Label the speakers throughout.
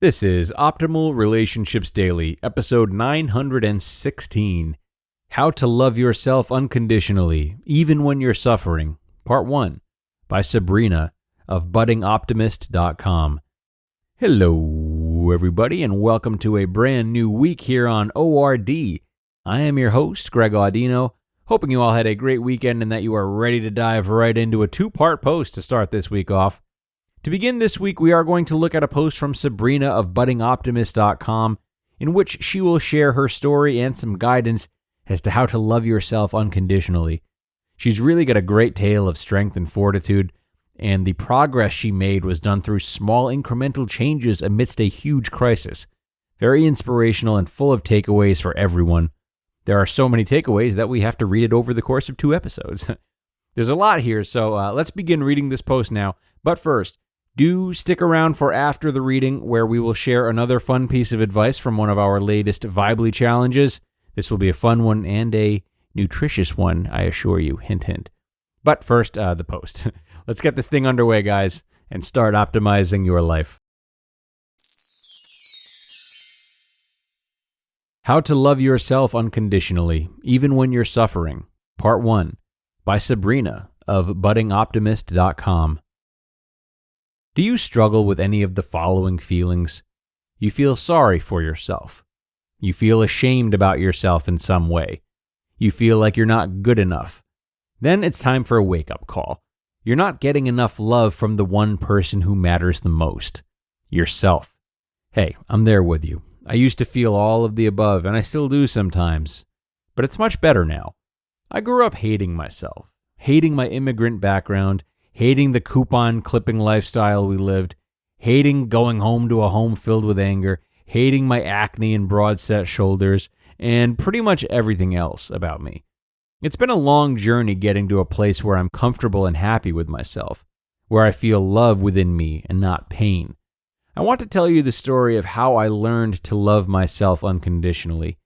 Speaker 1: This is Optimal Relationships Daily, episode 916. How to Love Yourself Unconditionally, Even When You're Suffering, Part 1, by Sabrina of buddingoptimist.com. Hello, everybody, and welcome to a brand new week here on ORD. I am your host, Greg Audino, hoping you all had a great weekend and that you are ready to dive right into a two-part post to start this week off. To begin this week, we are going to look at a post from Sabrina of buddingoptimist.com in which she will share her story and some guidance as to how to love yourself unconditionally. She's really got a great tale of strength and fortitude, and the progress she made was done through small incremental changes amidst a huge crisis. Very inspirational and full of takeaways for everyone. There are so many takeaways that we have to read it over the course of 2 episodes. There's a lot here, so let's begin reading this post now. But first, do stick around for after the reading, where we will share another fun piece of advice from one of our latest Vibely challenges. This will be a fun one and a nutritious one, I assure you. Hint, hint. But first, the post. Let's get this thing underway, guys, and start optimizing your life. How to Love Yourself Unconditionally, Even When You're Suffering, Part 1, by Sabrina of buddingoptimist.com. Do you struggle with any of the following feelings? You feel sorry for yourself. You feel ashamed about yourself in some way. You feel like you're not good enough. Then it's time for a wake-up call. You're not getting enough love from the one person who matters the most, yourself. Hey, I'm there with you. I used to feel all of the above, and I still do sometimes. But it's much better now. I grew up hating myself, hating my immigrant background, hating the coupon clipping lifestyle we lived, hating going home to a home filled with anger, hating my acne and broad set shoulders, and pretty much everything else about me. It's been a long journey getting to a place where I'm comfortable and happy with myself, where I feel love within me and not pain. I want to tell you the story of how I learned to love myself unconditionally,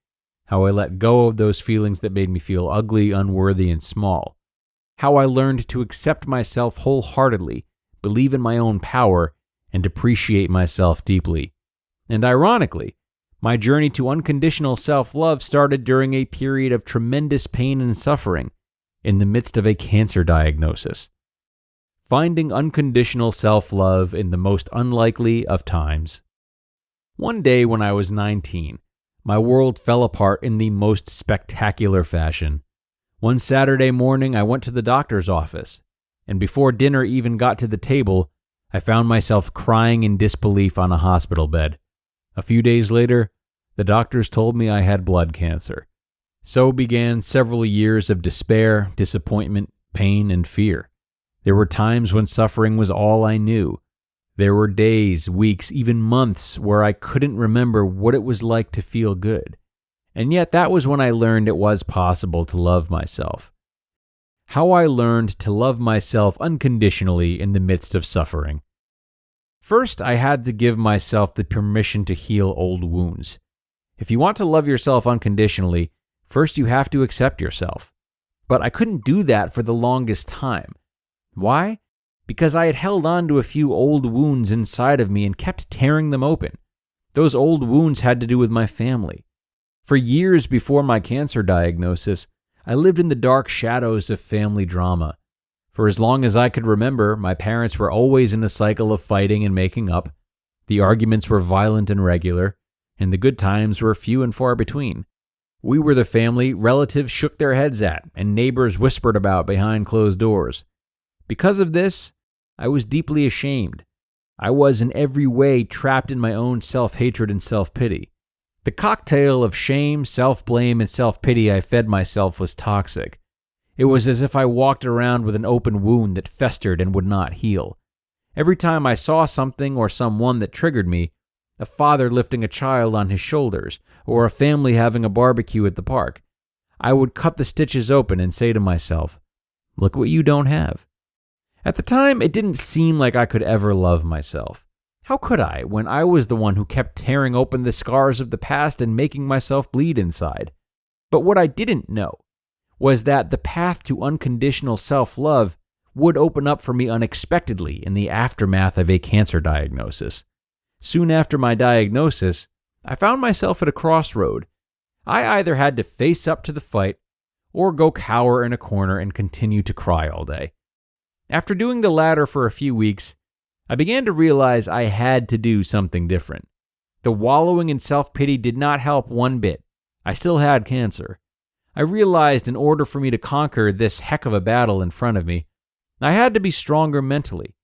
Speaker 1: how I let go of those feelings that made me feel ugly, unworthy, and small. How I learned to accept myself wholeheartedly, believe in my own power, and appreciate myself deeply. And ironically, my journey to unconditional self-love started during a period of tremendous pain and suffering in the midst of a cancer diagnosis. Finding unconditional self-love in the most unlikely of times. One day when I was 19, my world fell apart in the most spectacular fashion. One Saturday morning, I went to the doctor's office, and before dinner even got to the table, I found myself crying in disbelief on a hospital bed. A few days later, the doctors told me I had blood cancer. So began several years of despair, disappointment, pain, and fear. There were times when suffering was all I knew. There were days, weeks, even months where I couldn't remember what it was like to feel good. And yet that was when I learned it was possible to love myself. How I learned to love myself unconditionally in the midst of suffering. First, I had to give myself the permission to heal old wounds. If you want to love yourself unconditionally, first you have to accept yourself. But I couldn't do that for the longest time. Why? Because I had held on to a few old wounds inside of me and kept tearing them open. Those old wounds had to do with my family. For years before my cancer diagnosis, I lived in the dark shadows of family drama. For as long as I could remember, my parents were always in a cycle of fighting and making up. The arguments were violent and regular, and the good times were few and far between. We were the family relatives shook their heads at, and neighbors whispered about behind closed doors. Because of this, I was deeply ashamed. I was in every way trapped in my own self-hatred and self-pity. The cocktail of shame, self-blame, and self-pity I fed myself was toxic. It was as if I walked around with an open wound that festered and would not heal. Every time I saw something or someone that triggered me, a father lifting a child on his shoulders, or a family having a barbecue at the park, I would cut the stitches open and say to myself, "Look what you don't have." At the time, it didn't seem like I could ever love myself. How could I, when I was the one who kept tearing open the scars of the past and making myself bleed inside? But what I didn't know was that the path to unconditional self-love would open up for me unexpectedly in the aftermath of a cancer diagnosis. Soon after my diagnosis, I found myself at a crossroad. I either had to face up to the fight or go cower in a corner and continue to cry all day. After doing the latter for a few weeks, I began to realize I had to do something different. The wallowing in self-pity did not help one bit. I still had cancer. I realized in order for me to conquer this heck of a battle in front of me, I had to be stronger mentally.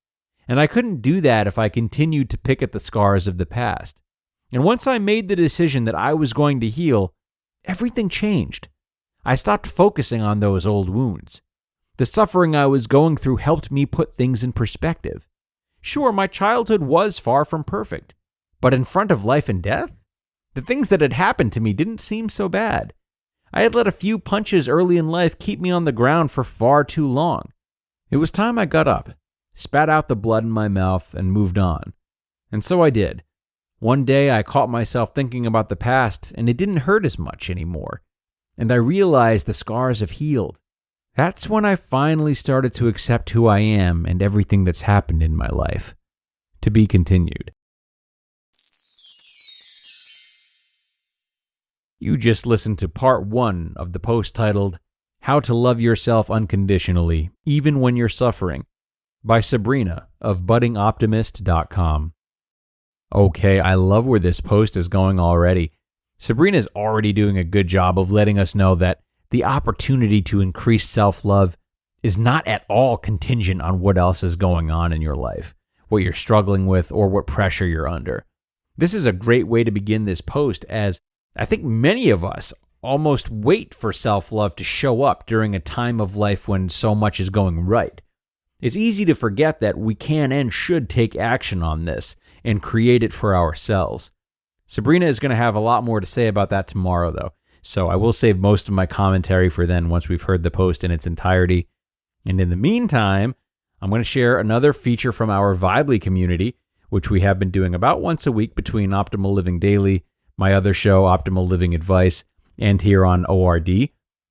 Speaker 1: And I couldn't do that if I continued to pick at the scars of the past. And once I made the decision that I was going to heal, everything changed. I stopped focusing on those old wounds. The suffering I was going through helped me put things in perspective. Sure, my childhood was far from perfect, but in front of life and death, the things that had happened to me didn't seem so bad. I had let a few punches early in life keep me on the ground for far too long. It was time I got up, spat out the blood in my mouth, and moved on. And so I did. One day I caught myself thinking about the past, and it didn't hurt as much anymore. And I realized the scars have healed. That's when I finally started to accept who I am and everything that's happened in my life. To be continued. You just listened to part 1 of the post titled, How to Love Yourself Unconditionally, Even When You're Suffering, by Sabrina of buddingoptimist.com. Okay, I love where this post is going already. Sabrina's already doing a good job of letting us know that the opportunity to increase self-love is not at all contingent on what else is going on in your life, what you're struggling with, or what pressure you're under. This is a great way to begin this post, as I think many of us almost wait for self-love to show up during a time of life when so much is going right. It's easy to forget that we can and should take action on this and create it for ourselves. Sabrina is going to have a lot more to say about that tomorrow, though. So I will save most of my commentary for then once we've heard the post in its entirety. And in the meantime, I'm going to share another feature from our Vibely community, which we have been doing about once a week between Optimal Living Daily, my other show, Optimal Living Advice, and here on ORD.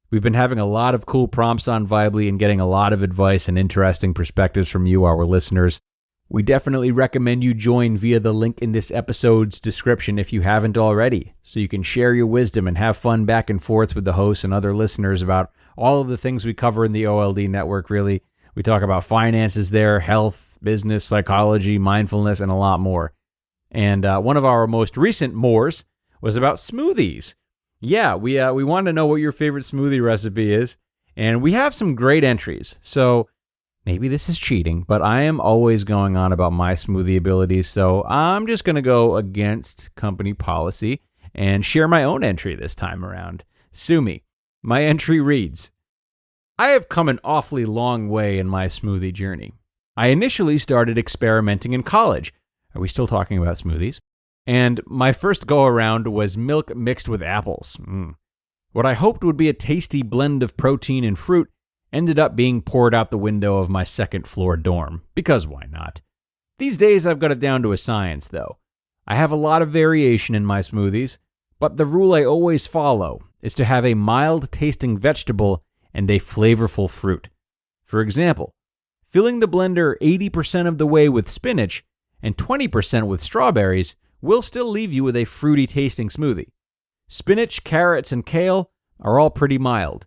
Speaker 1: We've been having a lot of cool prompts on Vibely and getting a lot of advice and interesting perspectives from you, our listeners. We definitely recommend you join via the link in this episode's description if you haven't already, so you can share your wisdom and have fun back and forth with the hosts and other listeners about all of the things we cover in the OLD network, really. We talk about finances there, health, business, psychology, mindfulness, and a lot more. And one of our most recent mores was about smoothies. Yeah, we want to know what your favorite smoothie recipe is, and we have some great entries, so maybe this is cheating, but I am always going on about my smoothie abilities, so I'm just going to go against company policy and share my own entry this time around. Sue me. My entry reads, I have come an awfully long way in my smoothie journey. I initially started experimenting in college. Are we still talking about smoothies? And my first go-around was milk mixed with apples. What I hoped would be a tasty blend of protein and fruit ended up being poured out the window of my second-floor dorm, because why not? These days I've got it down to a science, though. I have a lot of variation in my smoothies, but the rule I always follow is to have a mild-tasting vegetable and a flavorful fruit. For example, filling the blender 80% of the way with spinach and 20% with strawberries will still leave you with a fruity-tasting smoothie. Spinach, carrots, and kale are all pretty mild.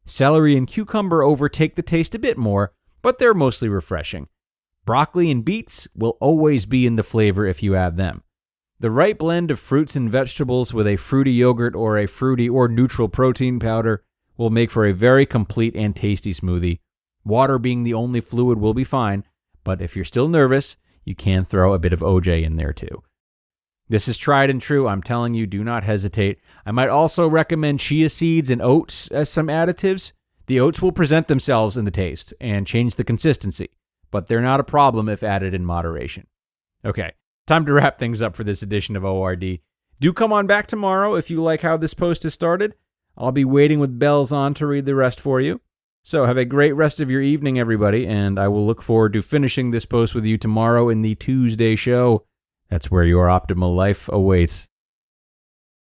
Speaker 1: Celery and cucumber overtake the taste a bit more, but they're mostly refreshing. Broccoli and beets will always be in the flavor if you add them. The right blend of fruits and vegetables with a fruity yogurt or a fruity or neutral protein powder will make for a very complete and tasty smoothie. Water being the only fluid will be fine, but if you're still nervous, you can throw a bit of OJ in there too. This is tried and true. I'm telling you, do not hesitate. I might also recommend chia seeds and oats as some additives. The oats will present themselves in the taste and change the consistency, but they're not a problem if added in moderation. Okay, time to wrap things up for this edition of ORD. Do come on back tomorrow if you like how this post has started. I'll be waiting with bells on to read the rest for you. So have a great rest of your evening, everybody, and I will look forward to finishing this post with you tomorrow in the Tuesday show. That's where your optimal life awaits.